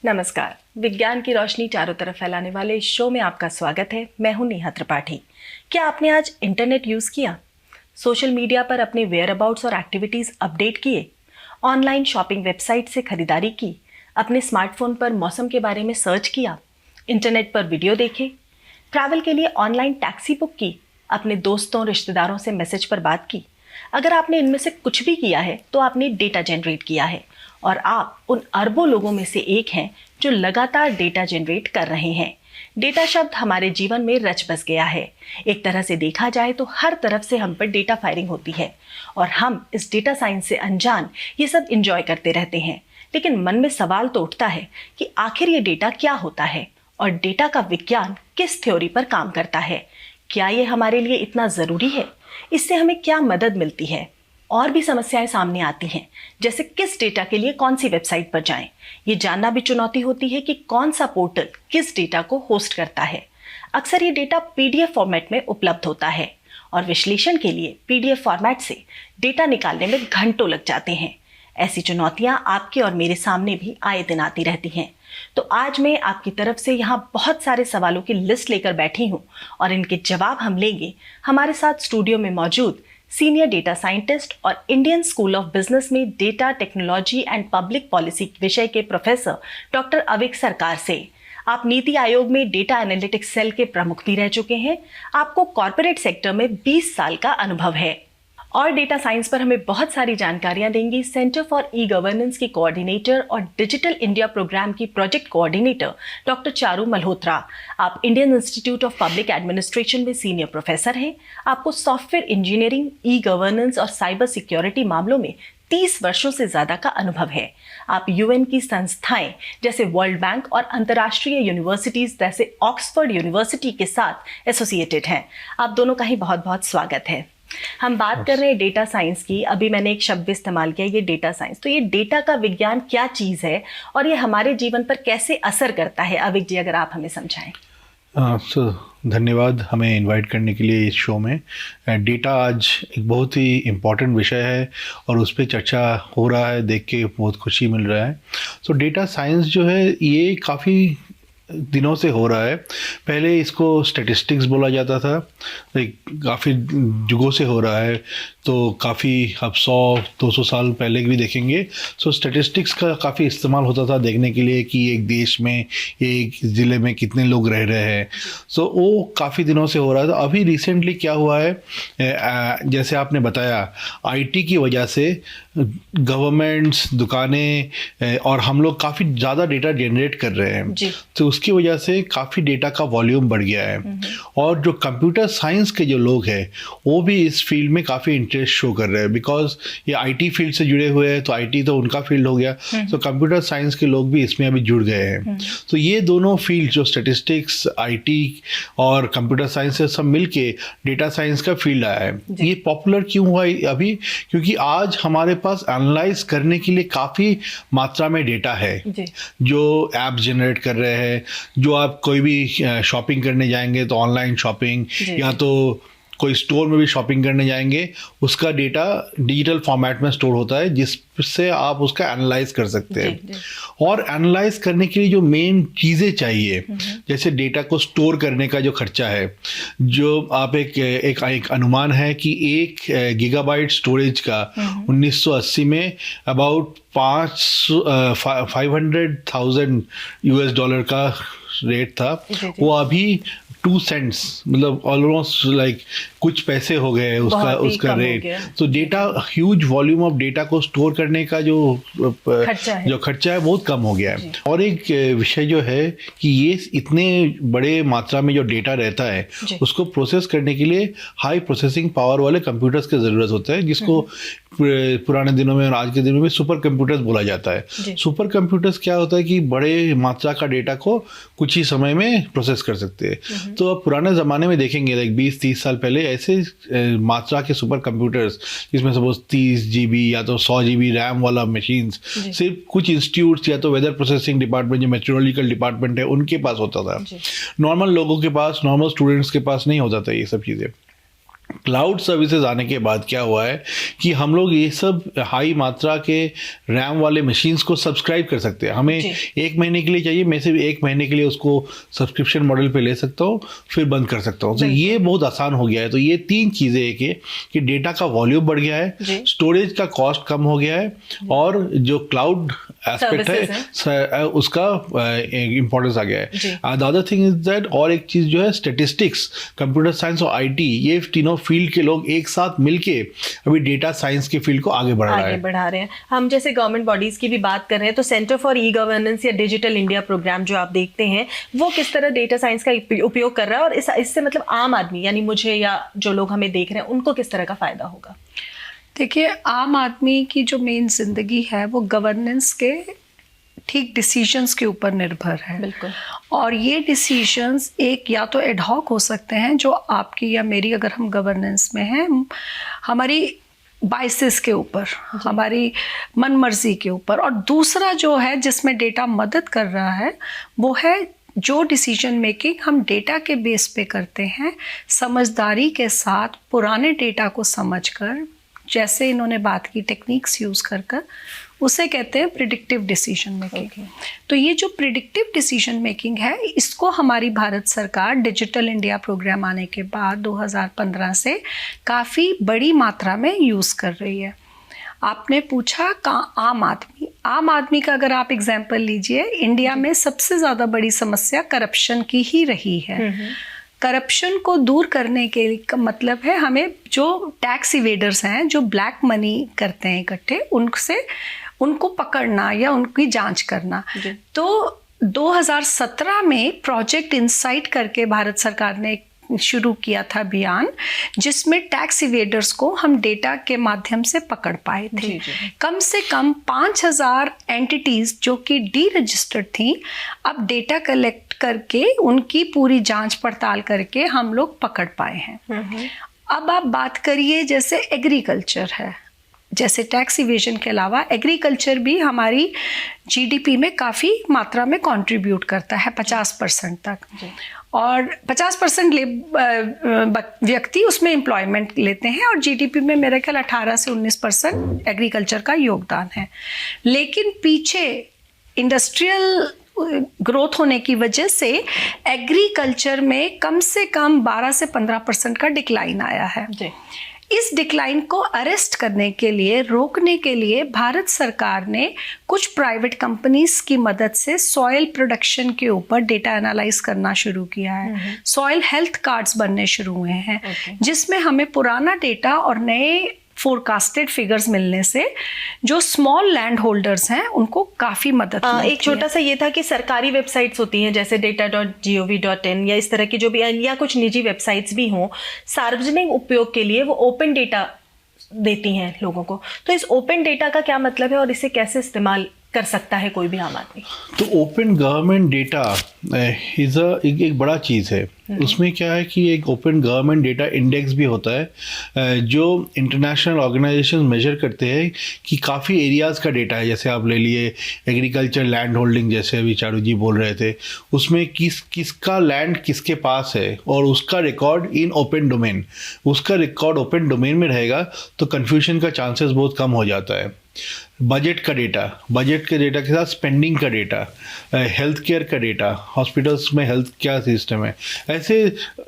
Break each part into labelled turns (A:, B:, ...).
A: नमस्कार। विज्ञान की रोशनी चारों तरफ फैलाने वाले इस शो में आपका स्वागत है। मैं हूं नेहा त्रिपाठी। क्या आपने आज इंटरनेट यूज किया? सोशल मीडिया पर अपने वेयर अबाउट्स और एक्टिविटीज अपडेट किए? ऑनलाइन शॉपिंग वेबसाइट से खरीदारी की? अपने स्मार्टफोन पर मौसम के बारे में सर्च किया? इंटरनेट पर वीडियो देखे? ट्रैवल के लिए ऑनलाइन टैक्सी बुक की? अपने दोस्तों रिश्तेदारों से मैसेज पर बात की? अगर आपने इनमें से कुछ भी किया है तो आपने डेटा जनरेट किया है, और आप उन अरबों लोगों में से एक हैं जो लगातार डेटा जनरेट कर रहे हैं। डेटा शब्द हमारे जीवन में रच बस गया है। एक तरह से देखा जाए तो हर तरफ से हम पर डेटा फायरिंग होती है और हम इस डेटा साइंस से अनजान ये सब इंजॉय करते रहते हैं। लेकिन मन में सवाल तो उठता है कि आखिर ये डेटा क्या होता है और डेटा का विज्ञान किस थ्योरी पर काम करता है? क्या ये हमारे लिए इतना ज़रूरी है? इससे हमें क्या मदद मिलती है? और भी समस्याएं सामने आती हैं, जैसे किस डेटा के लिए कौन सी वेबसाइट पर जाएं। ये जानना भी चुनौती होती है कि कौन सा पोर्टल किस डेटा को होस्ट करता है। अक्सर ये डेटा पीडीएफ फॉर्मेट में उपलब्ध होता है और विश्लेषण के लिए पीडीएफ फॉर्मेट से डेटा निकालने में घंटों लग जाते हैं। ऐसी चुनौतियां आपके और मेरे सामने भी आए दिन आती रहती हैं। तो आज मैं आपकी तरफ से यहाँ बहुत सारे सवालों की लिस्ट लेकर बैठी हूँ और इनके जवाब हम लेंगे हमारे साथ स्टूडियो में मौजूद सीनियर डेटा साइंटिस्ट और इंडियन स्कूल ऑफ बिजनेस में data technology and public policy विषय के प्रोफेसर डॉक्टर अविक सरकार से। आप नीति आयोग में डेटा एनालिटिक्स सेल के प्रमुख भी रह चुके हैं। आपको कॉर्पोरेट सेक्टर में 20 साल का अनुभव है और डेटा साइंस पर हमें बहुत सारी जानकारियां देंगी सेंटर फॉर ई गवर्नेंस की कोऑर्डिनेटर और डिजिटल इंडिया प्रोग्राम की project coordinator doctor Charu Malhotra. आप Indian institute of public administration में सीनियर प्रोफेसर हैं। आपको सॉफ्टवेयर इंजीनियरिंग, ई गवर्नेंस और साइबर सिक्योरिटी मामलों में 30 वर्षों से ज्यादा का अनुभव है। आप यूएन की संस्थाएं जैसे वर्ल्ड बैंक और अंतर्राष्ट्रीय यूनिवर्सिटीज जैसे ऑक्सफोर्ड यूनिवर्सिटी के साथ एसोसिएटेड हैं। आप दोनों का ही बहुत बहुत स्वागत है। हम बात कर रहे हैं डेटा साइंस की। अभी मैंने एक शब्द इस्तेमाल किया, ये डेटा साइंस। तो ये डेटा का विज्ञान क्या चीज़ है और ये हमारे जीवन पर कैसे असर करता है? अविक जी, अगर आप हमें समझाएं।
B: धन्यवाद हमें इनवाइट करने के लिए इस शो में। डेटा आज एक बहुत ही इम्पॉर्टेंट विषय है और उस पर चर्चा हो रहा है, देख के बहुत खुशी मिल रहा है। सो डेटा साइंस जो है ये काफ़ी दिनों से हो रहा है। पहले इसको स्टैटिस्टिक्स बोला जाता था, काफ़ी युगों से हो रहा है। तो काफ़ी अब 100-200 साल पहले भी देखेंगे। सो स्टैटिस्टिक्स का काफ़ी इस्तेमाल होता था देखने के लिए कि एक देश में, एक ज़िले में कितने लोग रह रहे हैं। सो वो काफ़ी दिनों से हो रहा था। अभी रिसेंटली क्या हुआ है, जैसे आपने बताया, आईटी की वजह से गवर्नमेंट्स, दुकानें और हम लोग काफ़ी ज़्यादा डेटा जनरेट कर रहे हैं। तो उसकी वजह से काफ़ी डेटा का वॉल्यूम बढ़ गया है। और जो कंप्यूटर साइंस के जो लोग हैं वो भी इस फील्ड में काफ़ी इंटरेस्ट शो कर रहे हैं, बिकॉज ये आईटी फील्ड से जुड़े हुए हैं। तो आईटी तो उनका फील्ड हो गया, तो कंप्यूटर साइंस के लोग भी इसमें अभी जुड़ गए हैं। तो ये दोनों फील्ड जो स्टैटिस्टिक्स, आईटी और कंप्यूटर साइंस से सब मिलके डेटा साइंस का फील्ड आया है। ये पॉपुलर क्यों हुआ अभी? क्योंकि आज हमारे पास एनालाइज करने के लिए काफ़ी मात्रा में डेटा है जो ऐप जनरेट कर रहे हैं। जो आप कोई भी शॉपिंग करने जाएंगे तो ऑनलाइन शॉपिंग, या तो कोई स्टोर में भी शॉपिंग करने जाएंगे, उसका डेटा डिजिटल फॉर्मेट में स्टोर होता है जिससे आप उसका एनालाइज कर सकते हैं। और एनालाइज करने के लिए जो मेन चीज़ें चाहिए, जैसे डेटा को स्टोर करने का जो खर्चा है, जो आप एक अनुमान है कि 1 गीगाबाइट स्टोरेज का 1980 में अबाउट $500,000 का रेट था। वो अभी 2 सेंट्स, मतलब ऑलमोस्ट लाइक कुछ पैसे हो गए उसका रेट। तो data, huge volume of data को स्टोर करने का जो खर्चा है बहुत कम हो गया है। और एक विषय जो है कि ये इतने बड़े मात्रा में जो डेटा रहता है उसको प्रोसेस करने के लिए हाई प्रोसेसिंग पावर वाले कंप्यूटर्स की ज़रूरत होता है, जिसको पुराने दिनों में और आज के दिनों में सुपर कंप्यूटर्स बोला जाता है। सुपर कंप्यूटर्स क्या होता है कि बड़े मात्रा का डेटा को कुछ ही समय में प्रोसेस कर सकते हैं। तो अब पुराने ज़माने में देखेंगे, लाइक 20-30 साल पहले ऐसे मात्रा के सुपर कंप्यूटर्स, जिसमें सपोज 30 GB या तो 100 GB रैम वाला मशीन्स सिर्फ कुछ इंस्टीट्यूट्स या तो वेदर प्रोसेसिंग डिपार्टमेंट, जो मेट्रोलॉजिकल डिपार्टमेंट है, उनके पास होता था। नॉर्मल लोगों के पास, नॉर्मल स्टूडेंट्स के पास नहीं होता था ये सब चीज़ें। क्लाउड सर्विसेज आने के बाद क्या हुआ है कि हम लोग ये सब हाई मात्रा के रैम वाले मशीन्स को सब्सक्राइब कर सकते हैं। हमें 1 महीने के लिए चाहिए, मैं सिर्फ 1 महीने के लिए उसको सब्सक्रिप्शन मॉडल पे ले सकता हूँ, फिर बंद कर सकता हूँ। तो ये बहुत आसान हो गया है। तो ये 3 चीज़ें, एक है कि डेटा का वॉल्यूम बढ़ गया है, स्टोरेज का कॉस्ट कम हो गया है, और जो क्लाउड एस्पेक्ट है उसका इम्पोर्टेंस आ गया है। The other thing is that, और एक चीज़ जो है स्टेटिस्टिक्स, कंप्यूटर साइंस और IT, ये तीनों फील्ड के लोग एक साथ मिलके अभी डेटा साइंस के फील्ड को आगे बढ़ा रहे हैं।
A: हम जैसे गवर्नमेंट बॉडीज की भी बात कर रहे हैं, तो सेंटर फॉर ई गवर्नेंस या डिजिटल इंडिया प्रोग्राम जो आप देखते हैं, वो किस तरह डेटा साइंस का उपयोग कर रहा है, और इससे मतलब आम आदमी यानी मुझे या जो लोग हमें देख रहे हैं उनको किस तरह का फायदा होगा?
C: देखिए, आम आदमी की जो मेन जिंदगी है वो गवर्नेंस के ठीक डिसीजंस के ऊपर निर्भर है।
A: बिल्कुल। और
C: ये डिसीजंस एक या तो एडहॉक हो सकते हैं, जो आपकी या मेरी, अगर हम गवर्नेंस में हैं, हमारी बाइसेस के ऊपर, हमारी मनमर्जी के ऊपर, और दूसरा जो है जिसमें डेटा मदद कर रहा है वो है जो डिसीजन मेकिंग हम डेटा के बेस पे करते हैं, समझदारी के साथ पुराने डेटा को समझकर, जैसे इन्होंने बात की टेक्निक्स यूज़ कर कर, उसे कहते हैं प्रिडिक्टिव डिसीजन मेकिंग। तो ये जो प्रिडिक्टिव डिसीजन मेकिंग है, इसको हमारी भारत सरकार डिजिटल इंडिया प्रोग्राम आने के बाद 2015 से काफ़ी बड़ी मात्रा में यूज़ कर रही है। आपने पूछा आम आदमी का अगर आप एग्जाम्पल लीजिए, इंडिया में सबसे ज़्यादा बड़ी समस्या करप्शन की ही रही है। करप्शन को दूर करने के मतलब है हमें जो टैक्स इवेडर्स हैं, जो ब्लैक मनी करते हैं इकट्ठे, उनको पकड़ना या उनकी जांच करना। तो 2017 में प्रोजेक्ट इनसाइट करके भारत सरकार ने शुरू किया था अभियान, जिसमें टैक्स इवेडर्स को हम डेटा के माध्यम से पकड़ पाए थे। कम से कम 5000 एंटिटीज जो कि डी रजिस्टर्ड थी, अब डेटा कलेक्ट करके उनकी पूरी जांच पड़ताल करके हम लोग पकड़ पाए हैं। अब आप बात करिए, जैसे एग्रीकल्चर है, जैसे टैक्स इवेजन के अलावा एग्रीकल्चर भी हमारी GDP में काफ़ी मात्रा में कंट्रीब्यूट करता है, 50% तक, और 50% व्यक्ति उसमें एम्प्लॉयमेंट लेते हैं, और GDP में मेरे ख्याल 18 से 19% एग्रीकल्चर का योगदान है। लेकिन पीछे इंडस्ट्रियल ग्रोथ होने की वजह से एग्रीकल्चर में कम से कम 12 से 15% का डिक्लाइन आया है। इस डिक्लाइन को अरेस्ट करने के लिए, रोकने के लिए भारत सरकार ने कुछ प्राइवेट कंपनीज की मदद से सॉइल प्रोडक्शन के ऊपर डेटा एनालाइज करना शुरू किया है। सॉइल हेल्थ कार्ड्स बनने शुरू हुए हैं, जिसमें हमें पुराना डेटा और नए फोरकास्टेड फिगर्स मिलने से जो स्मॉल लैंड होल्डर्स हैं उनको काफ़ी मदद मिलती है।
A: एक छोटा सा ये था कि सरकारी वेबसाइट्स होती हैं जैसे data.gov.in या इस तरह की जो भी, या कुछ निजी वेबसाइट्स भी हों, सार्वजनिक उपयोग के लिए वो ओपन डेटा देती हैं लोगों को। तो इस ओपन डेटा का क्या मतलब है और इसे कैसे इस्तेमाल कर सकता है कोई भी आम आदमी?
B: तो ओपन गवर्नमेंट डेटा एक बड़ा चीज़ है। उसमें क्या है कि एक ओपन गवर्नमेंट डेटा इंडेक्स भी होता है, जो इंटरनेशनल ऑर्गेनाइजेशन मेजर करते हैं कि काफ़ी एरियाज़ का डेटा है। जैसे आप ले लिए एग्रीकल्चर लैंड होल्डिंग, जैसे अभी चारू जी बोल रहे थे, उसमें किसका लैंड किसके पास है और उसका रिकॉर्ड इन ओपन डोमेन, उसका रिकॉर्ड ओपन डोमेन में रहेगा तो कन्फ्यूजन का चांसेस बहुत कम हो जाता है। बजट के डेटा के साथ स्पेंडिंग का डेटा, हेल्थ केयर का डेटा, हॉस्पिटल्स में हेल्थ क्या सिस्टम है, ऐसे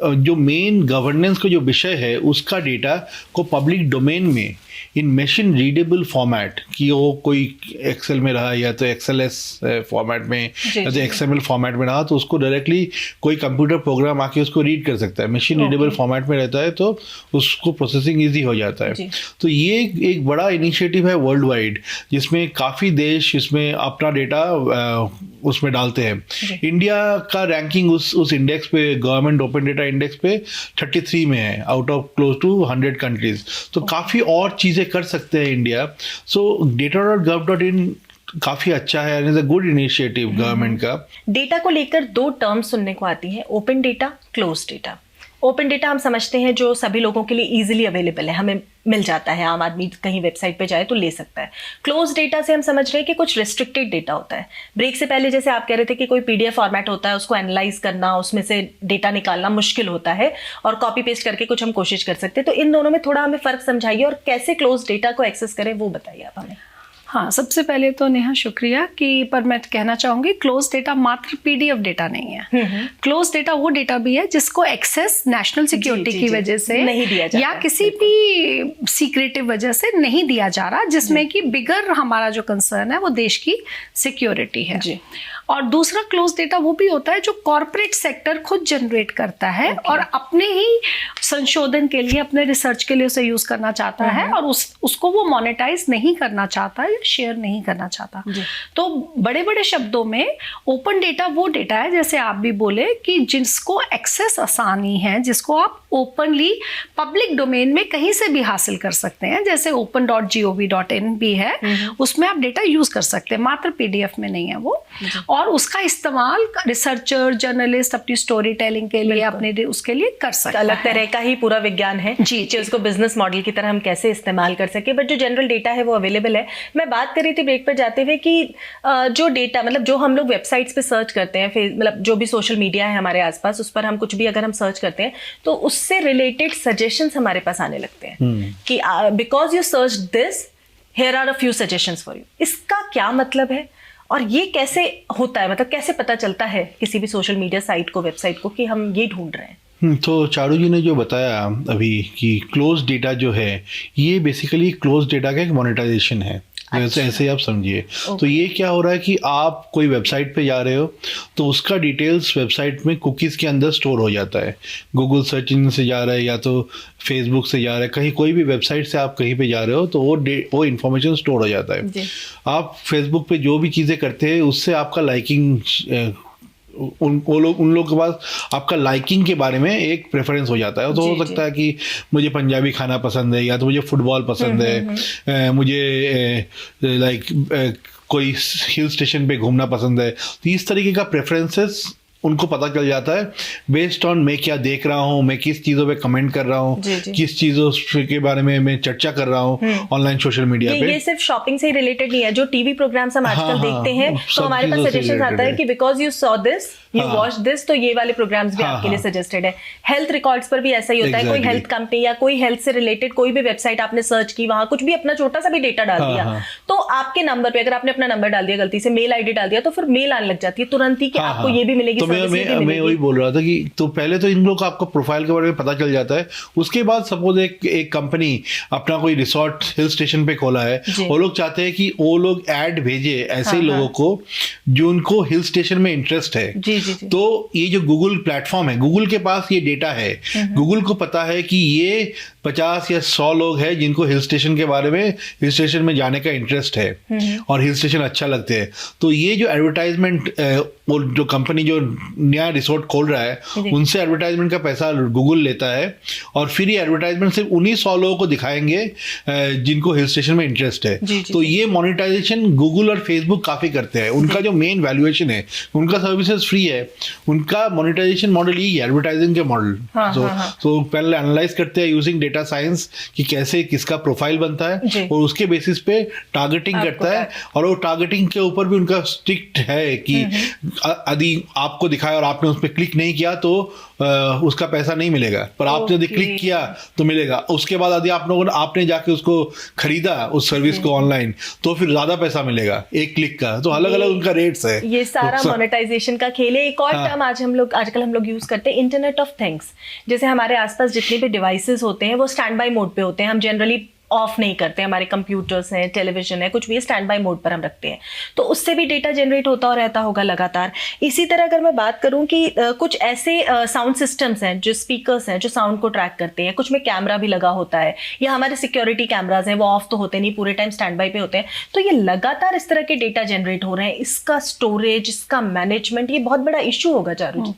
B: जो मेन गवर्नेंस का जो विषय है उसका डेटा को पब्लिक डोमेन में इन मशीन रीडेबल फॉर्मेट, कि वो कोई एक्सेल में रहा या तो XLS फॉर्मेट में या तो XML फॉर्मेट में रहा, तो उसको डायरेक्टली कोई कंप्यूटर प्रोग्राम आके उसको रीड कर सकता है। मशीन रीडेबल फॉर्मेट में रहता है तो उसको प्रोसेसिंग ईजी हो जाता है। तो ये एक बड़ा इनिशिएटिव है वर्ल्ड वाइड, जिसमें काफ़ी देश इसमें अपना डेटा उसमें डालते हैं। इंडिया का रैंकिंग उस इंडेक्स पे, गवर्नमेंट ओपन डेटा इंडेक्स पे 33 में है out of close to 100 countries. तो काफ़ी और चीज़ें कर सकते हैं इंडिया। सो data.gov.in काफ़ी अच्छा है, is a good initiative government का।
A: डेटा को लेकर 2 टर्म्स सुनने को आती हैं, open data, close data. Open data हम समझते हैं जो सभी लोगों के लिए इजीली अवेलेबल है, हमें मिल जाता है, आम आदमी कहीं वेबसाइट पे जाए तो ले सकता है। क्लोज डेटा से हम समझ रहे हैं कि कुछ रिस्ट्रिक्टेड डेटा होता है। ब्रेक से पहले जैसे आप कह रहे थे कि कोई PDF फॉर्मेट होता है, उसको एनालाइज करना, उसमें से डेटा निकालना मुश्किल होता है और कॉपी पेस्ट करके कुछ हम कोशिश कर सकते हैं। तो इन दोनों में थोड़ा हमें फ़र्क समझाइए और कैसे क्लोज डेटा को एक्सेस करें वो बताइए आप हमें।
C: हाँ, सबसे पहले तो नेहा शुक्रिया कि पर मैं कहना चाहूँगी क्लोज डेटा मात्र PDF डेटा नहीं है। क्लोज डेटा वो डेटा भी है जिसको एक्सेस नेशनल सिक्योरिटी की वजह से
A: नहीं दिया जाता
C: या किसी भी सीक्रेटिव वजह से नहीं दिया जा रहा, जिसमें कि बिगर हमारा जो कंसर्न है वो देश की सिक्योरिटी है जी। और दूसरा क्लोज डेटा वो भी होता है जो कॉर्पोरेट सेक्टर खुद जनरेट करता है और अपने ही संशोधन के लिए, अपने रिसर्च के लिए उसे यूज करना चाहता है और उसको वो मोनेटाइज नहीं करना चाहता या शेयर नहीं करना चाहता। तो बड़े बड़े शब्दों में ओपन डेटा वो डेटा है, जैसे आप भी बोले, कि जिसको एक्सेस आसानी है, जिसको आप ओपनली पब्लिक डोमेन में कहीं से भी हासिल कर सकते हैं, जैसे open.gov.in भी है, उसमें आप डेटा यूज कर सकते हैं, मात्र PDF में नहीं है वो। और उसका इस्तेमाल रिसर्चर, जर्नलिस्ट अपनी स्टोरी टेलिंग के लिए, अपने उसके लिए कर सकते हैं।
A: अलग तरह का ही पूरा विज्ञान है
C: जी,
A: कि उसको बिजनेस मॉडल की तरह हम कैसे इस्तेमाल कर सके। बट जो जनरल डेटा है वो अवेलेबल है। मैं बात कर रही थी ब्रेक पर जाते हुए कि जो डेटा, मतलब जो हम लोग वेबसाइट्स पे सर्च करते हैं, मतलब जो भी सोशल मीडिया है हमारे आसपास, उस पर हम कुछ भी अगर हम सर्च करते हैं तो उससे रिलेटेड सजेशंस हमारे पास आने लगते हैं कि because you search this, here are a few suggestions for you. इसका क्या मतलब है और ये कैसे होता है, मतलब कैसे पता चलता है किसी भी सोशल मीडिया साइट को, वेबसाइट को, कि हम ये ढूंढ रहे हैं?
B: तो चारू जी ने जो बताया अभी कि क्लोज डेटा जो है, ये बेसिकली क्लोज डेटा का एक मोनेटाइजेशन है। अच्छा। ऐसे आप समझिए। तो ये क्या हो रहा है कि आप कोई वेबसाइट पे जा रहे हो तो उसका डिटेल्स वेबसाइट में कुकीज़ के अंदर स्टोर हो जाता है। गूगल सर्च इंजन से जा रहा है या तो फेसबुक से जा रहा है, कहीं कोई भी वेबसाइट से आप कहीं पे जा रहे हो तो वो इन्फॉर्मेशन स्टोर हो जाता है। आप फेसबुक पे जो भी चीज़ें करते हैं उससे आपका लाइकिंग, उन लोगों के पास आपका लाइकिंग के बारे में एक प्रेफरेंस हो जाता है। तो हो सकता है कि मुझे पंजाबी खाना पसंद है, या तो मुझे फुटबॉल पसंद है, मुझे कोई हिल स्टेशन पे घूमना पसंद है। तो इस तरीके का प्रेफरेंसेस उनको पता चल जाता है बेस्ड ऑन मैं क्या देख रहा हूँ, मैं किस चीज़ों पे कमेंट कर रहा हूँ, किस चीज़ों के बारे में मैं चर्चा कर रहा हूँ ऑनलाइन सोशल मीडिया पे।
A: ये सिर्फ शॉपिंग से ही रिलेटेड नहीं है। जो टीवी प्रोग्राम्स हम आजकल देखते हैं तो हमारे पास सजेशन आता है कि because you saw this, you watch this, तो ये वाले प्रोग्राम्स भी आपके लिए सजेस्टेड है। हेल्थ रिकॉर्ड्स पर भी ऐसा ही होता है। कोई हेल्थ कंपनी या कोई हेल्थ से रिलेटेड कोई भी वेबसाइट आपने सर्च की, वहां कुछ भी अपना छोटा सा भी डेटा डाल दिया तो आपके नंबर पे, अगर आपने अपना नंबर डाल दिया गलती से, मेल आईडी डाल दिया, तो फिर मेल आने लग जाती है तुरंत ही कि आपको ये भी मिलेगी,
B: मैं वही बोल रहा था कि तो पहले तो इन लोग का आपका प्रोफाइल के बारे में पता चल जाता है। उसके बाद सपोज एक कंपनी अपना कोई रिसोर्ट हिल स्टेशन पे खोला है, वो लोग चाहते हैं कि वो लोग ऐड भेजे ऐसे लोगों को जो उनको हिल स्टेशन में इंटरेस्ट है। तो ये जो गूगल प्लेटफॉर्म है, गूगल के पास ये डेटा है, गूगल को पता है कि ये 50 या 100 लोग हैं जिनको हिल स्टेशन के बारे में, हिल स्टेशन में जाने का इंटरेस्ट है और हिल स्टेशन अच्छा लगते हैं। तो ये जो एडवर्टाइजमेंट, वो जो कंपनी जो नया रिसोर्ट खोल रहा है उनसे एडवर्टाइजमेंट का पैसा गूगल लेता है और फिर ये एडवर्टाइजमेंट सिर्फ उन्हीं 100 लोगों को दिखाएंगे जिनको हिल स्टेशन में इंटरेस्ट है। तो ये मोनेटाइजेशन गूगल और फेसबुक काफ़ी करते हैं। उनका जो मेन वैल्यूएशन है, उनका सर्विसेज फ्री है, उनका मोनेटाइजेशन मॉडल यही है, एडवर्टाइजिंग के मॉडल। तो पहले एनालाइज करते हैं यूजिंग डेटा साइंस कि कैसे किसका प्रोफाइल बनता है और उसके बेसिस पे टारगेटिंग करता है। और वो टारगेटिंग के ऊपर भी उनका स्ट्रिक्ट है कि यदि आपको दिखाया और आपने उस पर क्लिक नहीं किया तो उसका पैसा नहीं मिलेगा, पर आपने यदि क्लिक किया तो मिलेगा। उसके बाद यदि आपने जाके उसको खरीदा उस सर्विस को ऑनलाइन तो फिर ज्यादा पैसा मिलेगा एक क्लिक का। तो अलग अलग उनका रेट्स है।
A: ये सारा मोनेटाइजेशन का खेल है। एक और टर्म आजकल हम लोग यूज करते हैं, इंटरनेट ऑफ थिंग्स। जैसे हमारे आसपास जितने भी डिवाइसेस होते हैं वो स्टैंड बाय मोड पे होते हैं, हम जनरली ऑफ नहीं करते। हमारे कंप्यूटर्स हैं, टेलीविजन है, कुछ भी स्टैंड बाय मोड पर हम रखते हैं, तो उससे भी डेटा जनरेट होता रहता होगा लगातार। इसी तरह अगर मैं बात करूं कि कुछ ऐसे साउंड सिस्टम्स हैं, जो स्पीकर्स हैं, जो साउंड को ट्रैक करते हैं, कुछ में कैमरा भी लगा होता है, या हमारे सिक्योरिटी कैमराज हैं वो ऑफ तो होते नहीं, पूरे टाइम स्टैंड बाय पे होते हैं। तो ये लगातार इस तरह के डेटा जनरेट हो रहे हैं, इसका स्टोरेज, इसका मैनेजमेंट, ये बहुत बड़ा इशू होगा चारू जी।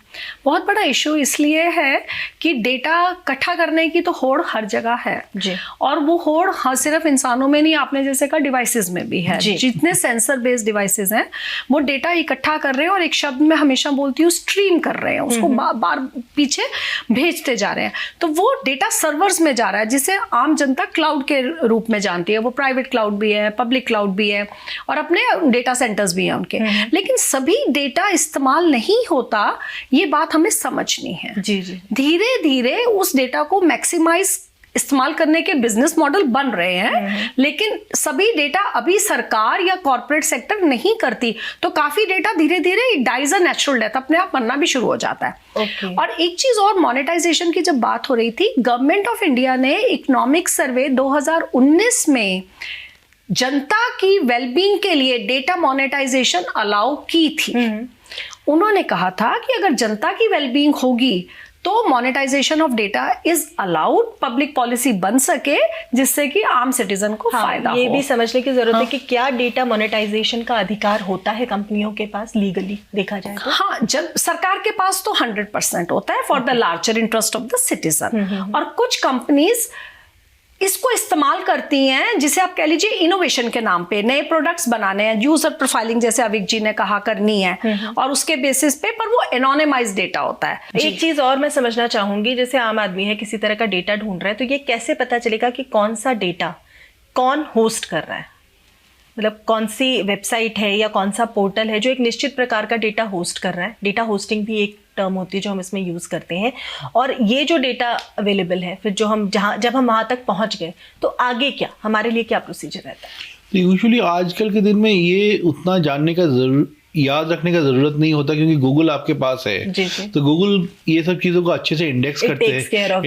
C: बहुत बड़ा इशू इसलिए है कि डेटा इकट्ठा करने की तो होड़ हर जगह है जी, और वो होड़ कोड हाँ सिर्फ इंसानों में नहीं, आपने जैसे कहा डिवाइसेस में भी है। जितने सेंसर बेस्ड डिवाइसेस हैं वो डेटा इकट्ठा कर रहे हैं और एक शब्द में हमेशा बोलती हूँ स्ट्रीम कर रहे हैं, उसको बार पीछे भेजते जा रहे हैं। तो वो डेटा सर्वर्स में जा रहा है जिसे आम जनता क्लाउड के रूप में जानती है। वो प्राइवेट क्लाउड भी है, पब्लिक क्लाउड भी है और अपने डेटा सेंटर्स भी हैं उनके। लेकिन सभी डेटा इस्तेमाल नहीं होता, ये बात हमें समझनी है।
A: जी जी।
C: धीरे धीरे उस डेटा को मैक्सिमाइज इस्तेमाल करने के बिजनेस मॉडल बन रहे हैं, लेकिन सभी डेटा अभी सरकार या कॉर्पोरेट सेक्टर नहीं करती, तो काफी डेटा धीरे धीरे डाइज अ नेचुरल डेथ, अपने आप मरना भी शुरू हो जाता है। और एक चीज और, मोनेटाइजेशन की जब बात हो रही थी, गवर्नमेंट ऑफ इंडिया ने इकोनॉमिक सर्वे 2019 में जनता की वेलबींग के लिए डेटा मोनेटाइजेशन अलाउ की थी। उन्होंने कहा था कि अगर जनता की वेलबींग होगी तो monetisation of data is allowed, public policy बन सके जिससे कि आम सिटीजन को फायदा हो।
A: ये भी समझने की जरूरत है कि क्या डेटा मोनेटाइजेशन का अधिकार होता है कंपनियों के पास लीगली देखा जाए तो?
C: हाँ, जब सरकार के पास तो 100% होता है for the larger interest of the citizen, और कुछ कंपनीज इसको इस्तेमाल करती हैं जिसे आप कह लीजिए इनोवेशन के नाम पे, नए प्रोडक्ट्स बनाने हैं, यूजर प्रोफाइलिंग जैसे अविक जी ने कहा करनी है, और उसके बेसिस पे, पर वो एनोनिमाइज डेटा होता है।
A: एक चीज और मैं समझना चाहूंगी, जैसे आम आदमी है किसी तरह का डेटा ढूंढ रहा है, तो ये कैसे पता चलेगा कि कौन सा डेटा कौन होस्ट कर रहा है? मतलब कौन सी वेबसाइट है या कौन सा पोर्टल है जो एक निश्चित प्रकार का डेटा होस्ट कर रहा है? डेटा होस्टिंग भी एक टर्म होती है जो हम इसमें यूज करते हैं। और ये जो डेटा अवेलेबल है, फिर जो हम जब हम वहां तक पहुंच गए तो आगे क्या, हमारे लिए क्या प्रोसीजर रहता है?
B: यूजुअली आजकल के दिन में ये उतना जानने का याद रखने का जरूरत नहीं होता, क्योंकि गूगल आपके पास है।
A: जी जी।
B: तो गूगल ये सब चीजों को अच्छे से इंडेक्स करते हैं,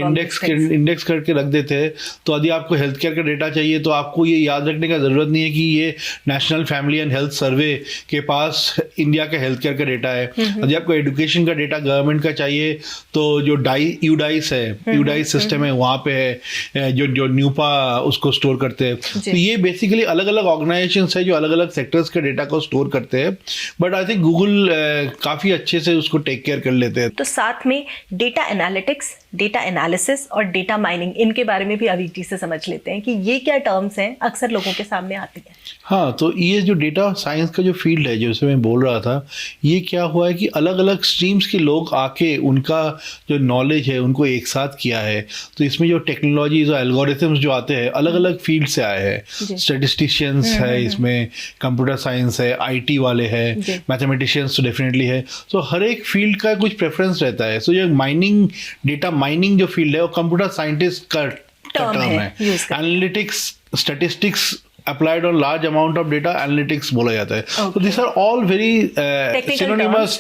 B: इंडेक्स करके रख देते हैं। तो यदि आपको हेल्थ केयर का डेटा चाहिए तो आपको ये याद रखने का जरूरत नहीं है कि ये national family and health survey के पास इंडिया का हेल्थ केयर का डेटा है। यदि आपको एजुकेशन का डेटा गवर्नमेंट का चाहिए तो जो यूडाइस है, यूडाइस सिस्टम है, वहाँ पे है जो न्यूपा उसको स्टोर करते हैं। तो ये बेसिकली अलग अलग ऑर्गेनाइजेशन है जो अलग अलग सेक्टर्स के डेटा को स्टोर करते हैं, बट आई थिंक गूगल काफी अच्छे से उसको टेक केयर कर लेते हैं।
A: तो साथ में डेटा एनालिटिक्स, डेटा एनालिसिस और डेटा माइनिंग, इनके बारे में भी अविक जी से समझ लेते हैं कि ये क्या टर्म्स हैं, अक्सर लोगों के सामने आती हैं।
B: हाँ, तो ये जो डेटा साइंस का जो फील्ड है, जैसे मैं बोल रहा था, ये क्या हुआ है कि अलग अलग स्ट्रीम्स के लोग आके उनका जो नॉलेज है उनको एक साथ किया है। तो इसमें जो टेक्नोलॉजीज और एल्गोरिथम्स जो आते हैं अलग अलग फील्ड से आए हैं। स्टैटिस्टिशियंस है, इसमें कंप्यूटर साइंस है, IT वाले हैं, मैथमेटिशियंस तो डेफिनेटली है। तो हर एक फील्ड का कुछ प्रेफरेंस रहता है। सो ये माइनिंग, डेटा माइनिंग जो फील्ड है वो कंप्यूटर साइंटिस्ट का टर्म है। Analytics, statistics applied on large amount of data analytics बोला जाता है। So these are all very synonymous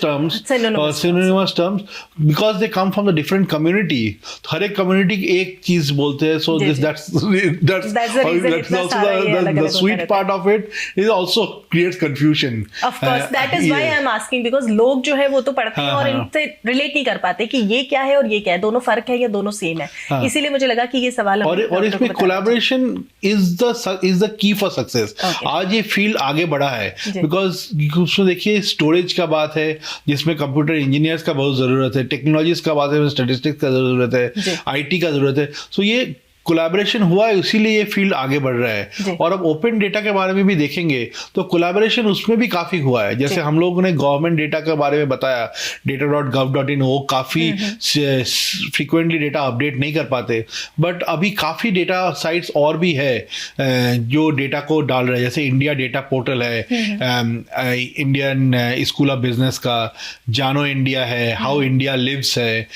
B: terms because they come from the different community. हर एक community की एक चीज बोलते हैं। So that's also the sweet part of it is also creates confusion.
A: Of course, that is why I'm asking, because लोग जो है वो तो पढ़ते हैं और इनसे रिलेट नहीं कर पाते कि ये क्या है और ये क्या है, दोनों फर्क है या दोनं सेम है। इसीलिए मुझे लगा कि ये सवाल
B: और इसमें collaboration is the key for success. आज ये फील्ड आगे बढ़ा है बिकॉज उसमें देखिए स्टोरेज का बात है जिसमें कंप्यूटर इंजीनियर्स का बहुत जरूरत है, टेक्नोलॉजीज का बात है, स्टैटिस्टिक्स का जरूरत है, IT का जरूरत है। सो ये कोलैबोरेशन हुआ है, इसीलिए ये फील्ड आगे बढ़ रहा है। और अब ओपन डेटा के बारे में भी देखेंगे तो कोलैबोरेशन उसमें भी काफी हुआ है। जैसे हम लोगों ने गवर्नमेंट डेटा के बारे में बताया, data.gov.in, वो काफी फ्रीक्वेंटली डेटा अपडेट नहीं कर पाते, बट अभी काफी डेटा साइट्स और भी है जो डेटा को डाल रहे हैं। जैसे इंडिया डेटा पोर्टल है, इंडियन स्कूल ऑफ बिजनेस का, जानो इंडिया है, हाउ इंडिया लिव्स है,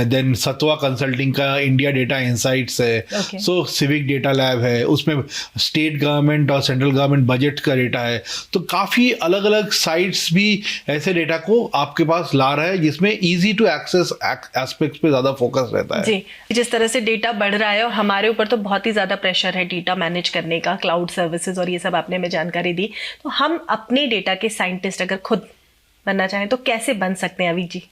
B: देन सत्वा कंसल्टिंग का इंडिया डेटा इंसाइट्स है, सो सिविक डेटा लैब है, उसमें स्टेट गवर्नमेंट और सेंट्रल गवर्नमेंट बजट का डेटा है। तो काफ़ी अलग अलग साइट्स भी ऐसे डेटा को आपके पास ला रहा है जिसमें इजी टू एक्सेस एस्पेक्ट्स पे ज़्यादा फोकस रहता है।
A: जी, जिस तरह से डेटा बढ़ रहा है और हमारे ऊपर तो बहुत ही ज़्यादा प्रेशर है डेटा मैनेज करने का, क्लाउड सर्विसेज और ये सब आपने हमें जानकारी दी। तो हम अपने डेटा के साइंटिस्ट अगर खुद बनना चाहें तो कैसे बन सकते हैं अभी जी?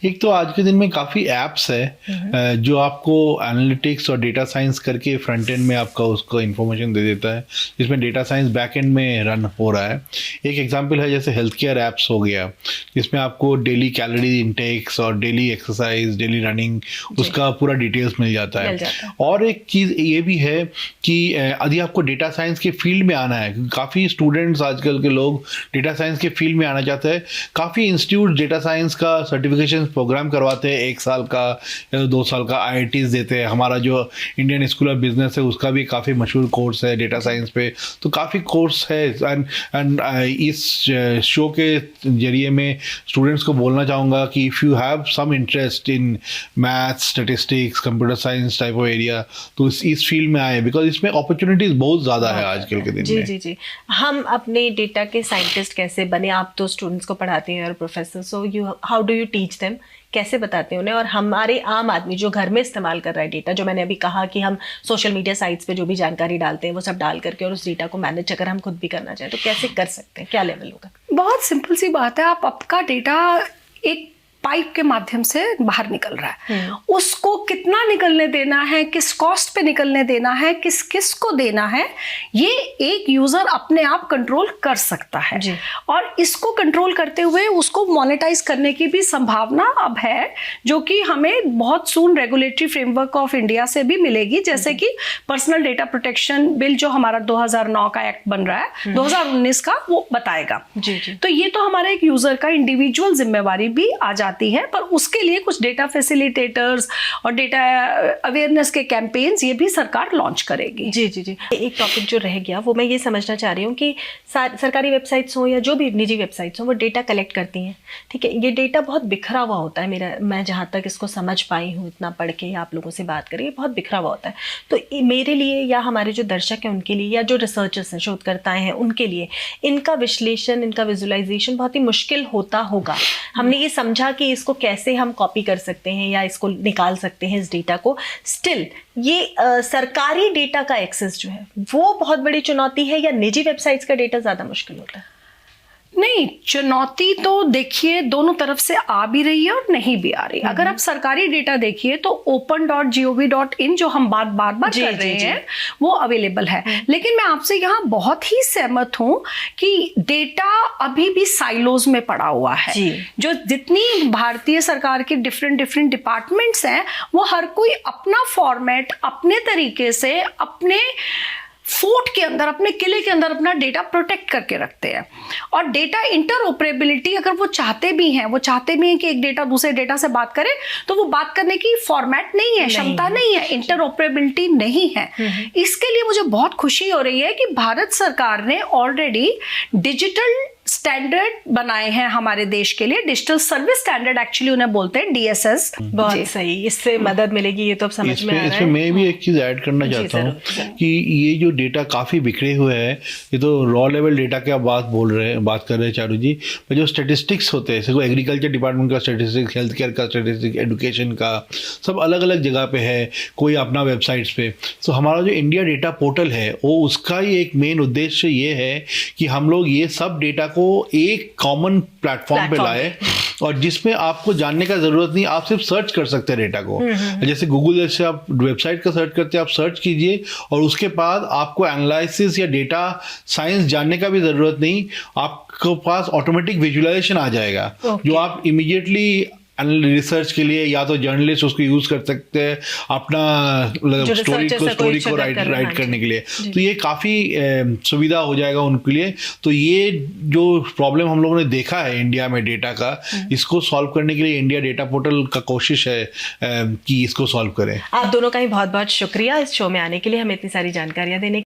B: एक तो आज के दिन में काफ़ी ऐप्स है जो आपको एनालिटिक्स और डेटा साइंस करके फ्रंट एंड में आपका उसको इन्फॉर्मेशन दे देता है, जिसमें डेटा साइंस बैक एंड में रन हो रहा है। एक एग्जांपल है जैसे हेल्थ केयर ऐप्स हो गया, जिसमें आपको डेली कैलोरी इंटेक्स और डेली एक्सरसाइज, डेली रनिंग, उसका पूरा डिटेल्स मिल जाता है। और एक चीज़ ये भी है कि यदि आपको डेटा साइंस के फील्ड में आना है, काफ़ी स्टूडेंट्स आजकल के लोग डेटा साइंस के फील्ड में आना चाहते हैं, काफ़ी इंस्टीट्यूट डेटा साइंस का सर्टिफिकेशन प्रोग्राम करवाते हैं, 1 साल का या 2 साल का IITs देते हैं। हमारा जो इंडियन स्कूल ऑफ बिजनेस है उसका भी काफ़ी मशहूर कोर्स है डेटा साइंस पे, तो काफ़ी कोर्स है। एंड इस शो के जरिए मैं स्टूडेंट्स को बोलना चाहूँगा कि if you have some interest in maths, statistics, computer science type of area, तो इस फील्ड में आए, बिकॉज इसमें अपॉर्चुनिटीज़ बहुत ज़्यादा है आजकल के दिन
A: जी
B: में।
A: जी जी। हम अपने डेटा के साइंटिस्ट कैसे बने? आप तो स्टूडेंट्स को पढ़ाते हैं और professor, so you how do you teach them? कैसे बताते हैं उन्हें? और हमारे आम आदमी जो घर में इस्तेमाल कर रहा है डेटा, जो मैंने अभी कहा कि हम सोशल मीडिया साइट्स पे जो भी जानकारी डालते हैं वो सब डाल करके और उस डेटा को मैनेज अगर हम खुद भी करना चाहें तो कैसे कर सकते हैं? क्या लेवल होगा?
C: बहुत सिंपल सी बात है, आप आपका डेटा एक पाइप के माध्यम से बाहर निकल रहा है, उसको कितना निकलने देना है, किस कॉस्ट पे निकलने देना है, किस किस को देना है, ये एक यूजर अपने आप कंट्रोल कर सकता है
A: जी।
C: और इसको कंट्रोल करते हुए उसको मोनेटाइज करने की भी संभावना अब है, जो कि हमें बहुत सून रेगुलेटरी फ्रेमवर्क ऑफ इंडिया से भी मिलेगी, जैसे कि पर्सनल डेटा प्रोटेक्शन बिल जो हमारा 2009 का एक्ट बन रहा है, 2019 का, वो बताएगा।
A: जी जी।
C: तो ये तो हमारा एक यूजर का इंडिविजुअल जिम्मेवारी भी आ जाती है, पर उसके लिए कुछ डेटा फैसिलिटेटर्स और डेटा अवेयरनेस के कैंपेन्स ये भी सरकार लॉन्च करेगी।
A: जी जी जी। एक टॉपिक जो रह गया वो मैं ये समझना चाह रही हूँ कि सरकारी वेबसाइट्स हो या जो भी निजी वेबसाइट्स हो, वो डेटा कलेक्ट करती हैं, ठीक है। ये डेटा बहुत बिखरा हुआ होता है, मैं जहाँ तक इसको समझ पाई हूँ, इतना पढ़ के या आप लोगों से बात करके, बहुत बिखरा हुआ होता है। तो मेरे लिए या हमारे जो दर्शक हैं उनके लिए या जो रिसर्चर्स हैं, शोधकर्ताएं हैं, उनके लिए इनका विश्लेषण, इनका विजुअलाइजेशन बहुत ही मुश्किल होता होगा। हमने ये समझा कि इसको कैसे हम कॉपी कर सकते हैं या इसको निकाल सकते हैं इस डेटा को, स्टिल ये सरकारी डेटा का एक्सेस जो है वो बहुत बड़ी चुनौती है, या निजी वेबसाइट्स का डेटा ज़्यादा मुश्किल होता है?
C: नहीं, चुनौती तो देखिए दोनों तरफ से आ भी रही है और नहीं भी आ रही। अगर आप सरकारी डेटा देखिए तो open.gov.in जो हम बार बार कर रहे हैं वो अवेलेबल है, लेकिन मैं आपसे यहाँ बहुत ही सहमत हूँ कि डेटा अभी भी साइलोज में पड़ा हुआ है। जो जितनी भारतीय सरकार के डिफरेंट डिपार्टमेंट्स हैं, वो हर कोई अपना फॉर्मेट अपने तरीके से अपने फोर्ट के अंदर, अपने किले के अंदर अपना डेटा प्रोटेक्ट करके रखते हैं। और डेटा इंटरऑपरेबिलिटी अगर वो चाहते भी हैं कि एक डेटा दूसरे डेटा से बात करे, तो वो बात करने की फॉर्मेट नहीं है, क्षमता नहीं है, इंटरऑपरेबिलिटी नहीं है। इसके लिए मुझे बहुत खुशी हो रही है कि भारत सरकार ने ऑलरेडी डिजिटल स्टैंडर्ड बनाए हैं हमारे देश के लिए। डिजिटल सर्विस स्टैंडर्ड एक्चुअली उन्हें बोलते हैं, DSS।
A: बहुत सही, इससे मदद मिलेगी, ये तो अब समझ में आ रहा है।
B: इसमें मैं भी एक चीज़ ऐड करना चाहता हूँ कि ये जो डेटा काफ़ी बिखरे हुए हैं, ये तो रॉ लेवल डेटा की आप बात कर रहे हैं चारू जी, पर जो स्टेटिस्टिक्स होते हैं, जैसे एग्रीकल्चर डिपार्टमेंट का स्टेटिस्टिक्स, हेल्थ केयर का स्टेटिस्टिक्स, एजुकेशन का, सब अलग अलग जगह पे है, कोई अपना वेबसाइट्स पे। तो हमारा जो इंडिया डेटा पोर्टल है, वो उसका ही एक मेन उद्देश्य ये है कि हम लोग ये सब डेटा को एक कॉमन प्लेटफॉर्म पे लाए, और जिसमें आपको जानने का जरूरत नहीं, आप सिर्फ सर्च कर सकते हैं डेटा को। जैसे गूगल से आप वेबसाइट का सर्च करते हैं, आप सर्च कीजिए और उसके बाद आपको एनालिसिस या डेटा साइंस जानने का भी जरूरत नहीं, आपके पास ऑटोमेटिक विजुअलाइजेशन आ जाएगा, जो आप इमीडिएटली रिसर्च के लिए या तो जर्नलिस्ट उसको यूज कर सकते हैं अपना स्टोरी को राइट करने के लिए। तो ये काफ़ी सुविधा हो जाएगा उनके लिए। तो ये जो प्रॉब्लम हम लोगों ने देखा है इंडिया में डेटा का, इसको सॉल्व करने के लिए इंडिया डेटा पोर्टल का कोशिश है कि इसको सॉल्व करें।
A: आप दोनों का ही बहुत बहुत शुक्रिया इस शो में आने के लिए, हमें इतनी सारी जानकारियां देने